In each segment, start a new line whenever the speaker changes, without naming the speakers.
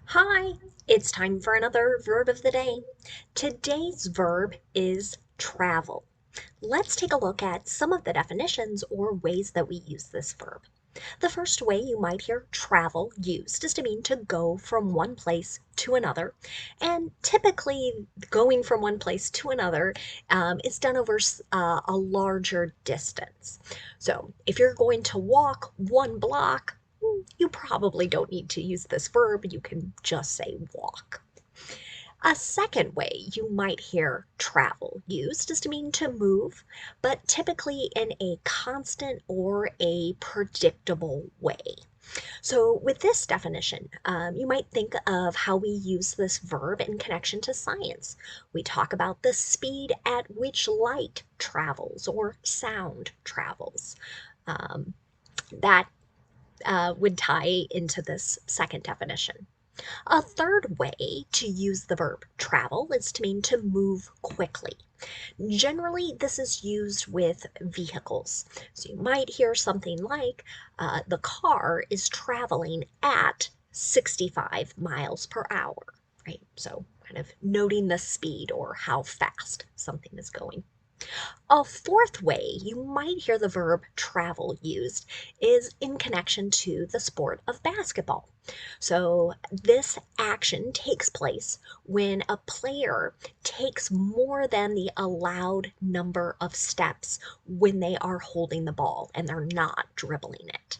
Hi, it's time for another verb of the day. Today's verb is travel. Let's take a look at some of the definitions or ways that we use this verb. The first way you might hear travel used is to mean to go from one place to another. And typically, going from one place to another is done over a larger distance. So if you're going to walk 1 block, you probably don't need to use this verb. You can just say walk. A second way you might hear travel used is to mean to move, but typically in a constant or a predictable way. So, with this definition, you might think of how we use this verb in connection to science. We talk about the speed at which light travels or sound travels. Um, that would tie into this second definition. A third way to use the verb travel is to mean to move quickly. Generally, this is used with vehicles. So you might hear something like, the car is traveling at 65 miles per hour, right? So kind of noting the speed or how fast something is going. A fourth way you might hear the verb travel used is in connection to the sport of basketball. So, this action takes place when a player takes more than the allowed number of steps when they are holding the ball and they're not dribbling it.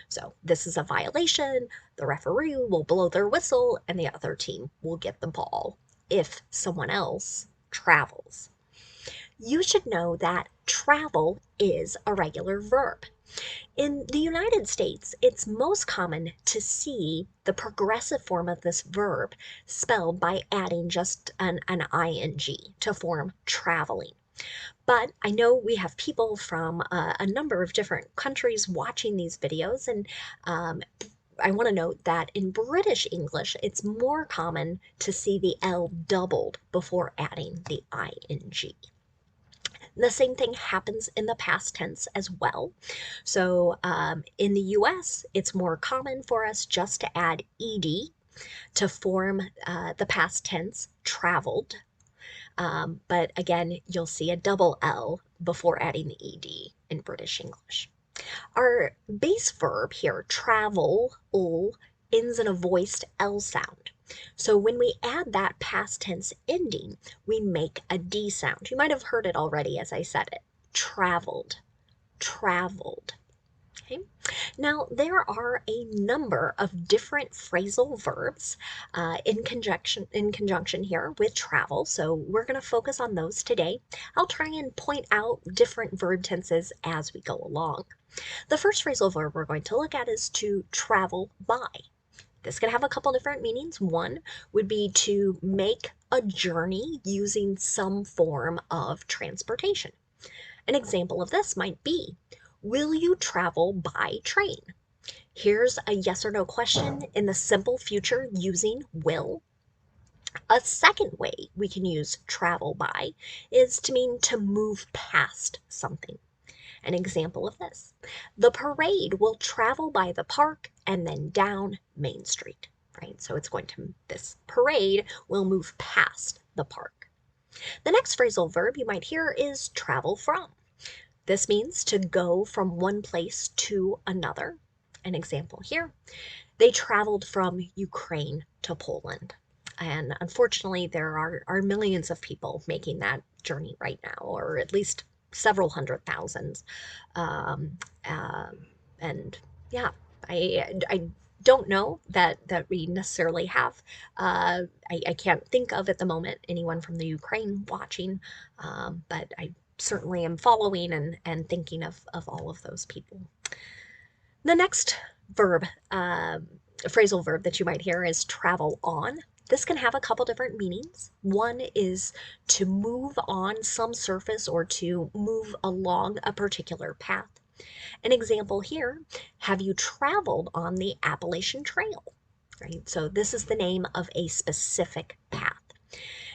So, this is a violation. The referee will blow their whistle and the other team will get the ball if someone else travels. You should know that travel is a regular verb. In the United States, it's most common to see the progressive form of this verb spelled by adding just an ing to form traveling. But I know we have people from a number of different countries watching these videos, and I want to note that in British English, it's more common to see the L doubled before adding the ing. The same thing happens in the past tense as well. So in the US, it's more common for us just to add ed to form the past tense traveled. But again, you'll see a double L before adding the ed in British English. Our base verb here, travel, ends in a voiced L sound. So when we add that past tense ending, we make a D sound. You might have heard it already as I said it. Traveled, traveled. Okay. Now, there are a number of different phrasal verbs in conjunction here with travel, so we're going to focus on those today. I'll try and point out different verb tenses as we go along. The first phrasal verb we're going to look at is to travel by. This can have a couple different meanings. One would be to make a journey using some form of transportation. An example of this might be, will you travel by train? Here's a yes or no question in the simple future using will. A second way we can use travel by is to mean to move past something. An example of this, the parade will travel by the park and then down Main Street, right? So this parade will move past the park. The next phrasal verb you might hear is travel from. This means to go from one place to another. An example here, they traveled from Ukraine to Poland. And unfortunately, there are millions of people making that journey right now, or at least several hundred thousands. Um, uh, and yeah, I don't know that we necessarily have. I can't think of at the moment anyone from the Ukraine watching, but I certainly am following and thinking of all of those people. The next phrasal verb that you might hear is travel on. This can have a couple different meanings. One is to move on some surface or to move along a particular path. An example here, have you traveled on the Appalachian Trail? Right? So this is the name of a specific path.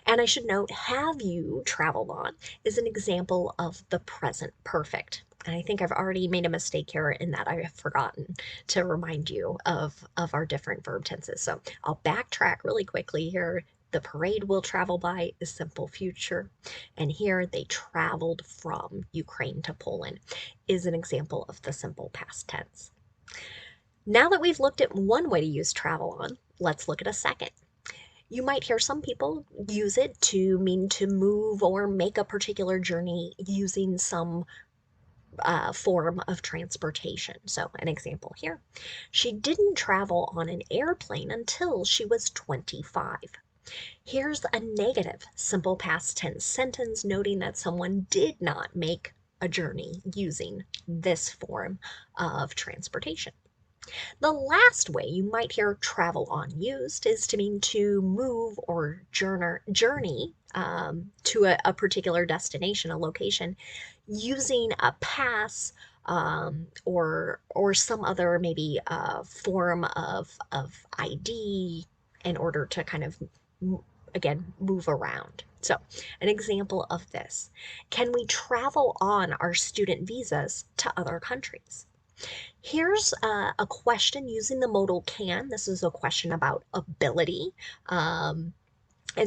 And I should note, have you traveled on is an example of the present perfect. And I think I've already made a mistake here in that I have forgotten to remind you of our different verb tenses. So I'll backtrack really quickly here. The parade will travel by is simple future. And here they traveled from Ukraine to Poland is an example of the simple past tense. Now that we've looked at one way to use travel on, let's look at a second. You might hear some people use it to mean to move or make a particular journey using some form of transportation. So, an example here, she didn't travel on an airplane until she was 25. Here's a negative simple past tense sentence noting that someone did not make a journey using this form of transportation. The last way you might hear travel on used is to mean to move or journey to a particular destination, a location, using a pass or some other maybe form of ID in order to kind of again move around. So, an example of this: can we travel on our student visas to other countries? Here's a question using the modal can. This is a question about ability. And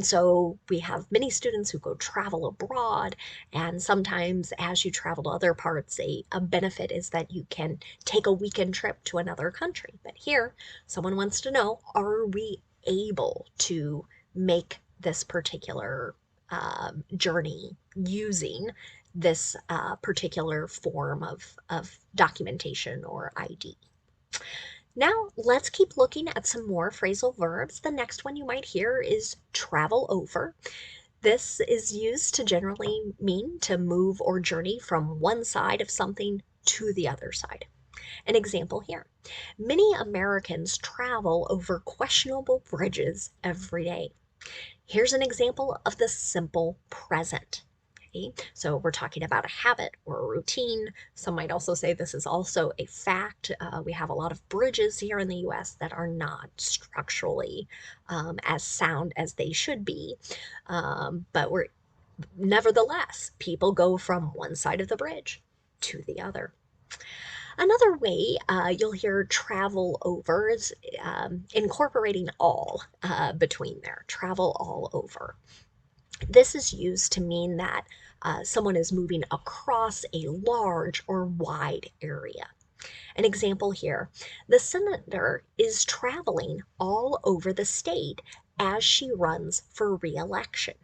so we have many students who go travel abroad, and sometimes as you travel to other parts, a benefit is that you can take a weekend trip to another country. But here, someone wants to know, are we able to make this particular journey using this particular form of documentation or ID? Now, let's keep looking at some more phrasal verbs. The next one you might hear is travel over. This is used to generally mean to move or journey from one side of something to the other side. An example here: many Americans travel over questionable bridges every day. Here's an example of the simple present. Okay, so we're talking about a habit or a routine. Some might also say this is also a fact. We have a lot of bridges here in the US that are not structurally as sound as they should be. But nevertheless, people go from one side of the bridge to the other. Another way you'll hear travel over is incorporating all between there, travel all over. This is used to mean that someone is moving across a large or wide area. An example here: the senator is traveling all over the state as she runs for re-election.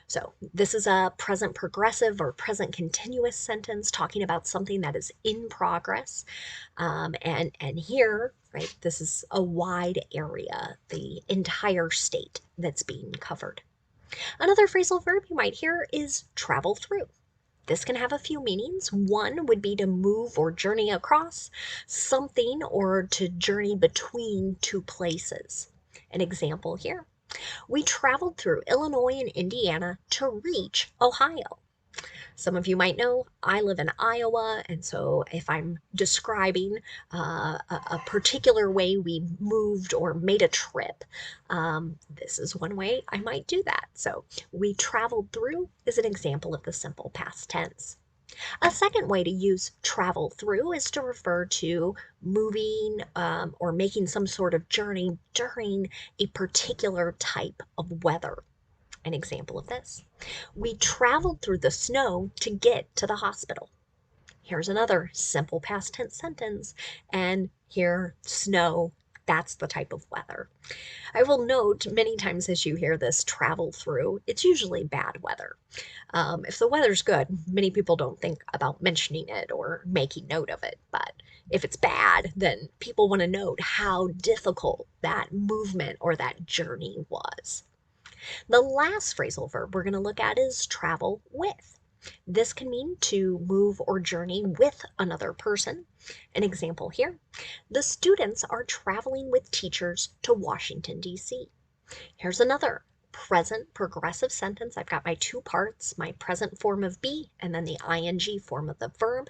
So this is a present progressive or present continuous sentence talking about something that is in progress. And here, right, this is a wide area, the entire state that's being covered. Another phrasal verb you might hear is travel through. This can have a few meanings. One would be to move or journey across something or to journey between two places. An example here: we traveled through Illinois and Indiana to reach Ohio. Some of you might know I live in Iowa, and so if I'm describing a particular way we moved or made a trip, this is one way I might do that. So, we traveled through is an example of the simple past tense. A second way to use travel through is to refer to moving or making some sort of journey during a particular type of weather. An example of this: we traveled through the snow to get to the hospital. Here's another simple past tense sentence, and here, snow, that's the type of weather. I will note many times as you hear this travel through, it's usually bad weather. If the weather's good, many people don't think about mentioning it or making note of it. But if it's bad, then people want to note how difficult that movement or that journey was. The last phrasal verb we're going to look at is travel with. This can mean to move or journey with another person. An example here: the students are traveling with teachers to Washington, D.C. Here's another present progressive sentence. I've got my two parts, my present form of be and then the ing form of the verb.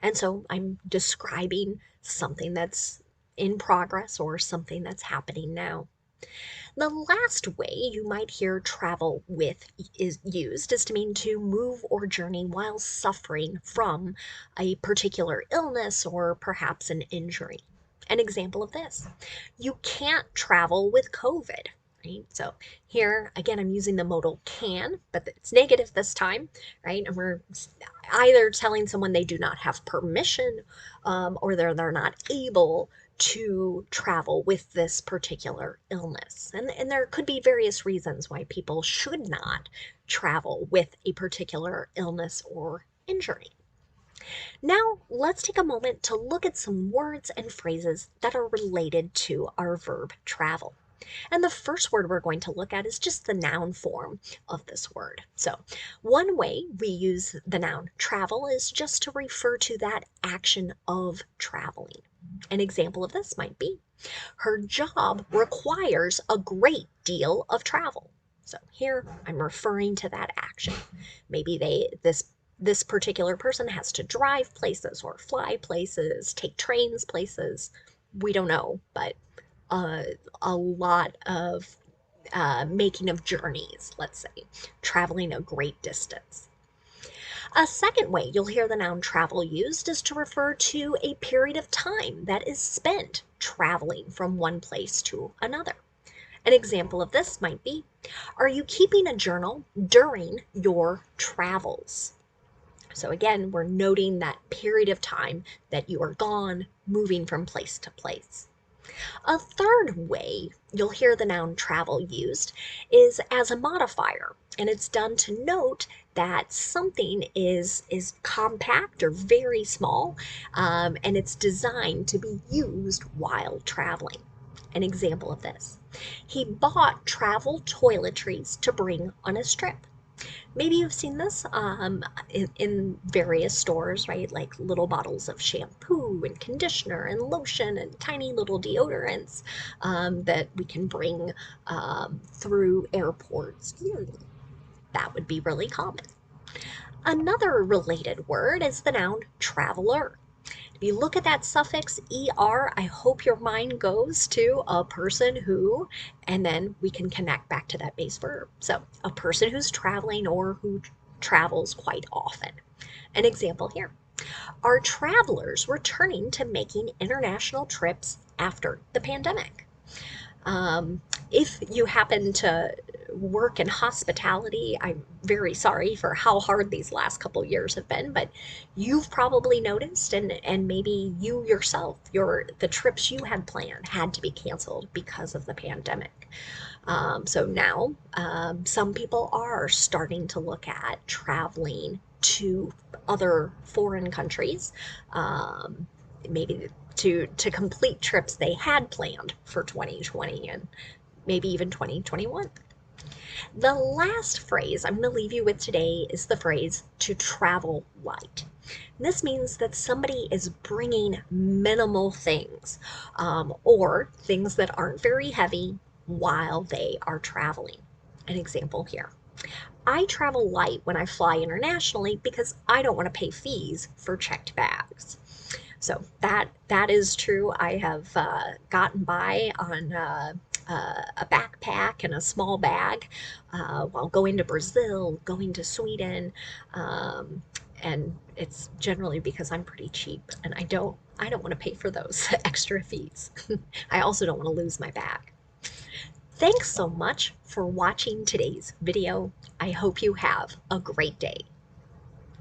And so I'm describing something that's in progress or something that's happening now. The last way you might hear travel with is used is to mean to move or journey while suffering from a particular illness or perhaps an injury. An example of this, you can't travel with COVID, right? So here, again, I'm using the modal can, but it's negative this time, right? And we're either telling someone they do not have permission or they're not able to travel with this particular illness. And there could be various reasons why people should not travel with a particular illness or injury. Now, let's take a moment to look at some words and phrases that are related to our verb travel. And the first word we're going to look at is just the noun form of this word. So, one way we use the noun travel is just to refer to that action of traveling. An example of this might be, her job requires a great deal of travel. So here I'm referring to that action. Maybe this particular person has to drive places or fly places, take trains places. We don't know, but a lot of making of journeys, let's say, traveling a great distance. A second way you'll hear the noun travel used is to refer to a period of time that is spent traveling from one place to another. An example of this might be, are you keeping a journal during your travels? So again, we're noting that period of time that you are gone, moving from place to place. A third way you'll hear the noun travel used is as a modifier, and it's done to note that something is compact or very small, and it's designed to be used while traveling. An example of this, he bought travel toiletries to bring on his trip. Maybe you've seen this in various stores, right? Like little bottles of shampoo and conditioner and lotion and tiny little deodorants that we can bring through airports yearly. That would be really common. Another related word is the noun traveler. If you look at that suffix er, I hope your mind goes to a person who, and then we can connect back to that base verb. So a person who's traveling or who travels quite often. An example here. Are travelers returning to making international trips after the pandemic? If you happen to work in hospitality, I'm very sorry for how hard these last couple years have been, but you've probably noticed, and maybe you yourself, the trips you had planned had to be canceled because of the pandemic. So now some people are starting to look at traveling to other foreign countries, maybe to complete trips they had planned for 2020 and maybe even 2021. The last phrase I'm going to leave you with today is the phrase to travel light. This means that somebody is bringing minimal things or things that aren't very heavy while they are traveling. An example here. I travel light when I fly internationally because I don't want to pay fees for checked bags. So that is true. I have gotten by on a backpack and a small bag while going to Brazil, going to Sweden, and it's generally because I'm pretty cheap and I don't want to pay for those extra fees. I also don't want to lose my bag. Thanks so much for watching today's video. I hope you have a great day.